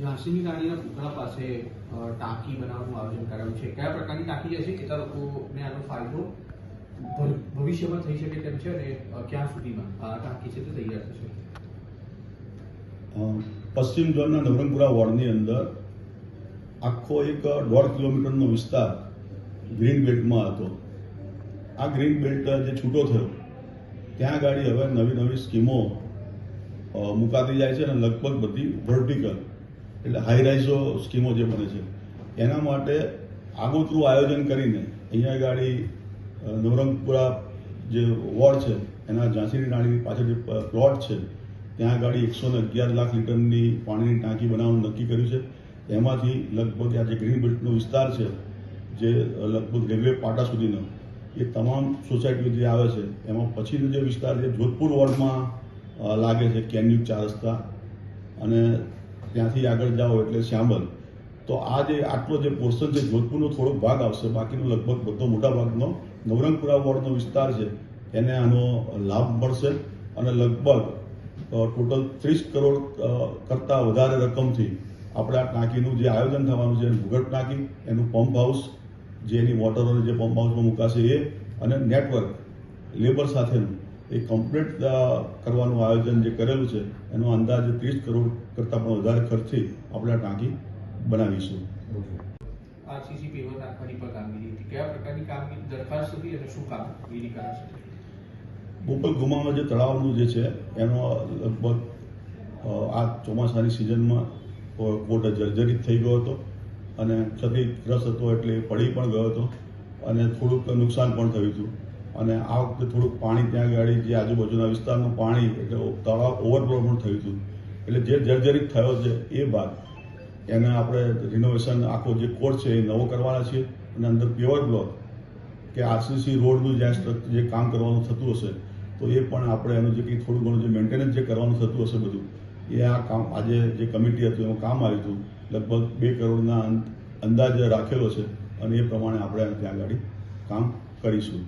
ઝાંસીની રાણીના પૂતળા પાસે ટાંકી બનાવવાનું આયોજન કરાયું છે. કયા પ્રકારની ટાંકી હશે, કેટલા લોકોને આનો ફાયદો ભવિષ્યમાં થઈ શકે તેમ છે અને ક્યાં સુધીમાં આ ટાંકી છે તે તૈયાર થશે? પશ્ચિમ ઝોનના નવરંગપુરા વોર્ડની અંદર આખો એક 1.5 કિલોમીટરનો વિસ્તાર ગ્રીન બેલ્ટમાં હતો. આ ગ્રીન બેલ્ટ જે છૂટો થયો ત્યાં આગળ હવે નવી નવી સ્કીમો મુકાતી જાય છે અને લગભગ બધી વર્ટિકલ એટલે હાઈ રાઇઝો સ્કીમો જે બને છે એના માટે આગોતરું આયોજન કરીને અહીંયા આગળ નવરંગપુરા જે વોર્ડ છે એના ઝાંસીની રાણીની પાછળ જે પ્લોટ છે ત્યાં આગળ 111 લાખ લીટરની પાણીની ટાંકી બનાવવાનું નક્કી કર્યું છે. એમાંથી લગભગ આ જે ગ્રીન બેલ્ટનો વિસ્તાર છે જે લગભગ રેલવે પાટા સુધીનો એ તમામ સોસાયટીઓ જે આવે છે એમાં પછીનો જે વિસ્તાર છે જોધપુર વોર્ડમાં લાગે છે કેન્યુક 4 રસ્તા અને ત્યાંથી આગળ જાઓ એટલે શ્યામલ. તો આ જે આટલો જે પોર્શન છે જોધપુરનો થોડોક ભાગ આવશે, બાકીનો લગભગ બધો મોટા ભાગનો નવરંગપુરા વોર્ડનો વિસ્તાર છે એને આનો લાભ મળશે અને લગભગ ટોટલ 30 કરોડ કરતાં વધારે રકમથી આપણે આ ટાંકીનું જે આયોજન થવાનું છે ભૂગર્ભ ટાંકી, એનું પંપ હાઉસ જે એની વોટરોને જે પંપ હાઉસમાં મુકાશે એ અને નેટવર્ક લેબર સાથેનું એ કમ્પ્લીટ કરવાનું આયોજન જે કરેલું છે એનો અંદાજે 30 કરોડ કરતાં પણ વધારે ખર્ચથી આપણે આ ટાંકી બનાવીશું. આરસીસી પેવર નાખવાની પણ કામગીરી હતી. કયા પ્રકારની કામગીરી દરખાસ્ત હતી અને શું કામગીરી કરાશે? બોપલ ગુમામાં જે તળાવનું જે છે એનો લગભગ આ ચોમાસાની સિઝનમાં કોટ જર્જરિત થઈ ગયો હતો અને ક્ષતિગ્રસ્ત હતો એટલે પડી પણ ગયો હતો અને થોડુંક નુકસાન પણ થયું હતું. અને આ વખતે થોડુંક પાણી ત્યાં આગળ જે આજુબાજુના વિસ્તારનું પાણી એટલે તળાવ ઓવરફ્લો પણ થયું હતું. એટલે જે જર્જરિત થયો છે એ બાદ એને આપણે રિનોવેશન આખો જે કોર્સ છે એ નવો કરવાના છીએ અને અંદર પેવર બ્લોક કે આરસીસી રોડનું જે કામ કરવાનું થતું હશે તો એ પણ આપણે એનું જે કંઈ થોડું ઘણું જે મેન્ટેનન્સ જે કરવાનું થતું હશે બધું એ આ કામ આજે જે કમિટી હતું એમાં કામ આવ્યું હતું. લગભગ 2 કરોડના અંદાજ રાખેલો છે અને એ પ્રમાણે આપણે ત્યાં આગળ કામ કરીશું.